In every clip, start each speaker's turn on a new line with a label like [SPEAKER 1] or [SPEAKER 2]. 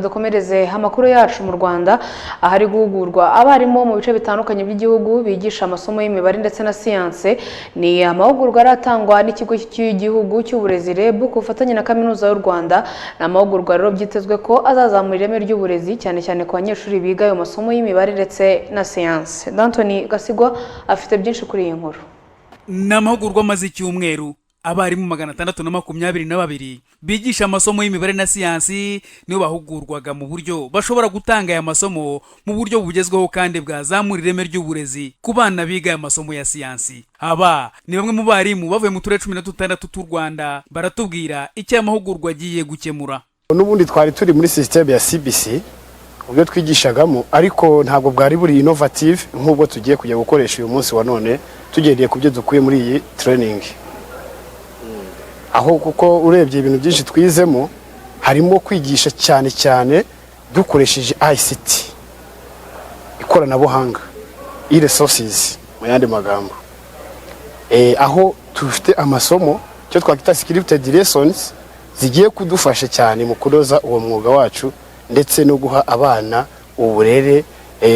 [SPEAKER 1] Dukomereze amakuru yacu mu Rwanda ahari guhugurwa abarimu mu bice bitandukanye by'igihugu bigisha amasomo y'imibare ndetse na siyanse. Ni amahugurwa aratangwa n'ikigo cy'igihugu cy'uburezi REB ku bufatanye na Kaminuza y'u Rwanda. Ni amahugurwa rero byitezwe ko azazamura ireme ry'uburezi cyane cyane ku banyeshuri biga ayo masomo y'imibare ndetse na siyanse. D'Antoni Gasigwa afite byinshi kuri iyi nkuru.
[SPEAKER 2] Ni amahugurwa amaze icyumweru. Abarimu 622 bigisha amasomo y'imibare na siyansi nibo bahugurwaga mu buryo bashobora gutanga aya masomo mu buryo bugezweho kandi bwazamura ireme ry'uburezi ku bana biga aya masomo ya siyansi. Aba ni bamwe mu barimu bavuye mu turere 16 tw'u Rwanda, baratubwira icyo amahugurwa agiye gukemura.
[SPEAKER 3] N'ubundi twari turi muri system ya CBC ubwo twigishagamo, ariko ntabwo bwari buri innovative nk'ubwo tugiye kujya gukoresha uyu munsi wa none, tugendeye ku byo dukuye muri iyi training. Aho kuko urebye ibintu byinshi twizemo harimo kwigisha cyane dukoresheje ICT, ikoranabuhanga, e-resources mu yandi magambo. Aho tufite amasomo cyo twakita scripted lessons zigiye kudufasha cyane mu kunoza uwo mwuga wacu ndetse no guha abana uburere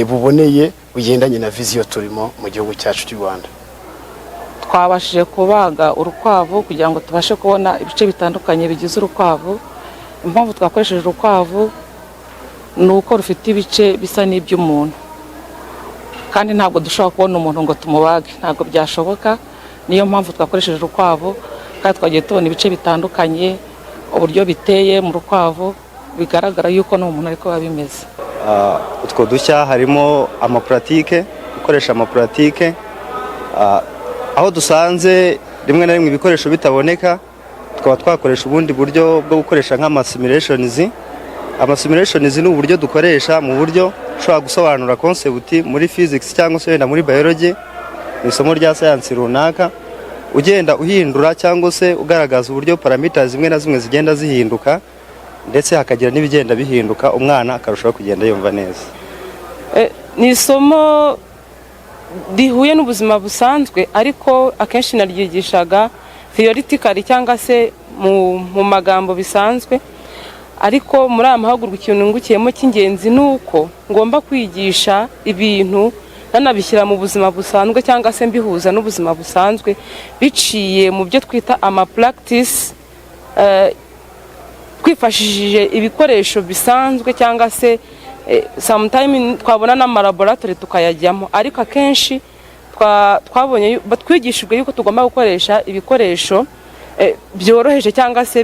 [SPEAKER 3] buboneye bugendanye na vision turimo mu gihugu cyacu cy'u Rwanda.
[SPEAKER 4] Twabashije kubaga urukwavu kugira ngo tubashe kubona ibice bitandukanye bigize urukwavu. Impamvu twakoresheje urukwavu nuko rufite ibice bisa n'iby'umuntu, kandi ntabwo dushobora kubona umuntu ngo tumubage, ntabwo byashoboka. Niyo mpamvu twakoresheje urukwavu, kandi twagiye tubona ibice bitandukanye, uburyo biteye mu rukwavu bigaragara yuko n'umuntu ariko babimeze.
[SPEAKER 5] Utwo dushya harimo amapuratike, gukoresha amapuratike, aho dusanze rimwe na rimwe ibikoresho bitaboneka tukaba twakoresha ubundi buryo bwo gukoresha nk'amasimulations. Amasimulations ni uburyo dukoresha mu buryo ushobora gusobanura concept muri physics cyangwa se wenda muri biology, isomo rya science runaka, ugenda uhindura cyangwa se ugaragaza uburyo parameters zimwe na zimwe zigenda zihinduka, ndetse hakagira n'ibigenda bihinduka, umwana akarushaho kugenda yumva neza.
[SPEAKER 4] Ni isomo dihuye n'ubuzima busanzwe, ariko akenshi naryigishaga theoretically cyangwa se mu magambo bisanzwe. Ariko muri aya mahugurwa ikintu ngukiyemo cy'ingenzi nuko ngomba kwigisha ibintu nanabishyira mu buzima busanzwe cyangwa se mbihuza n'ubuzima busanzwe biciye mu byo twita ama practice, kwifashishije ibikoresho bisanzwe cyangwa se sometimes twabona n'amalaboratory tukayajyamo. Ariko akenshi twabonye batwigishijwe yuko tugomba gukoresha ibikoresho byoroheje cyangwa se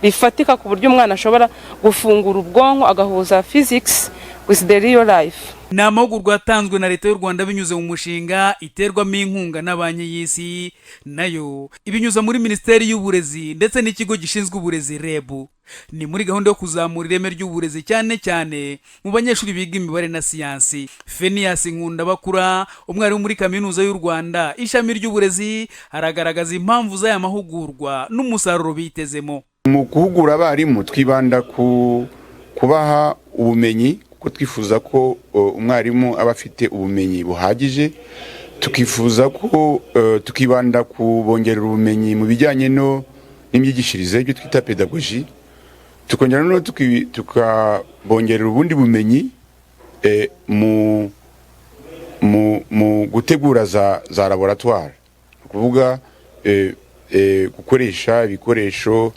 [SPEAKER 4] bifatika ku buryo umwana ashobora gufungura ubwonko agahuza physics with the real life.
[SPEAKER 2] Ni amahugurwa yatanzwe na Leta y'u Rwanda binyuze mu mushinga iterwamo inkunga na Banki y'Isi, nayo ibinyuza muri Minisiteri y'Uburezi ndetse n'ikigo gishinzwe uburezi REB. Ni muri gahunda yo kuzamura ireme ry'uburezi cyane mu banyeshuri biga imibare na siyansi. Phineas Nkundabakura, umwarimu muri Kaminuza y'u Rwanda ishami ry'uburezi, aragaragaza impamvu z'aya mahugurwa n'umusaruro bitezemo.
[SPEAKER 6] Mu guhugura abarimu twibanda kubaha ubumenyi, kuko twifuza ko umwarimu aba afite ubumenyi buhagije. Tukifuza ko tukibanda kubongerera ubumenyi mu bijyanye n'imyigishirize, ibyo twita pedagogy. Tukongera no tukabongerera ubundi bumenyi mu gutegura za laboratoire, kuvuga gukoresha ibikoresho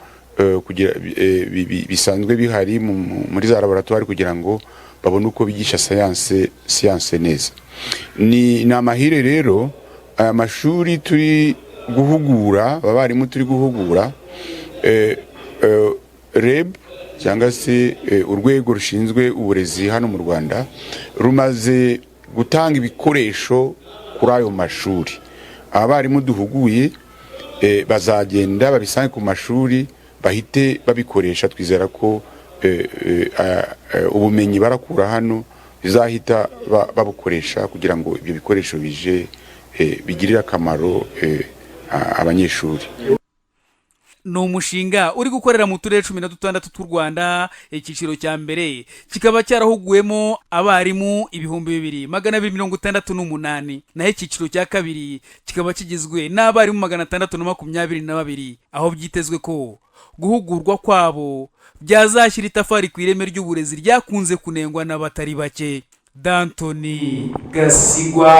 [SPEAKER 6] bisanzwe bihari muri za laboratoire kugira ngo babone uko bigisha siyanse neza. Ni amahire rero aya mashuri turi guhugura, abarimu turi guhugura, REB cyangwa se urwego rushinzwe uburezi hano mu Rwanda rumaze gutanga ibikoresho kuri ayo mashuri. Abarimu duhuguye bazagenda babisange ku mashuri bahite babikoresha. Twizera ko ubumenyi barakura hano bizahita babukoresha kugira ngo ibyo bikoresho bije bigirira akamaro abanyeshuri.
[SPEAKER 2] ni umushinga uri gukorera mu turere 16 tw'u Rwanda. Icyiciro cya mbere kikaba cyarahuguwemo abarimu 2268, naho icyiciro cya kabiri kikaba kigizwe n'abarimu 622, aho byitezwe ko guhugurwa kwabo byazashyira itafari ku ireme ry'uburezi ryakunze kunengwa n'abatari bake. D'Anthony Gasigwa.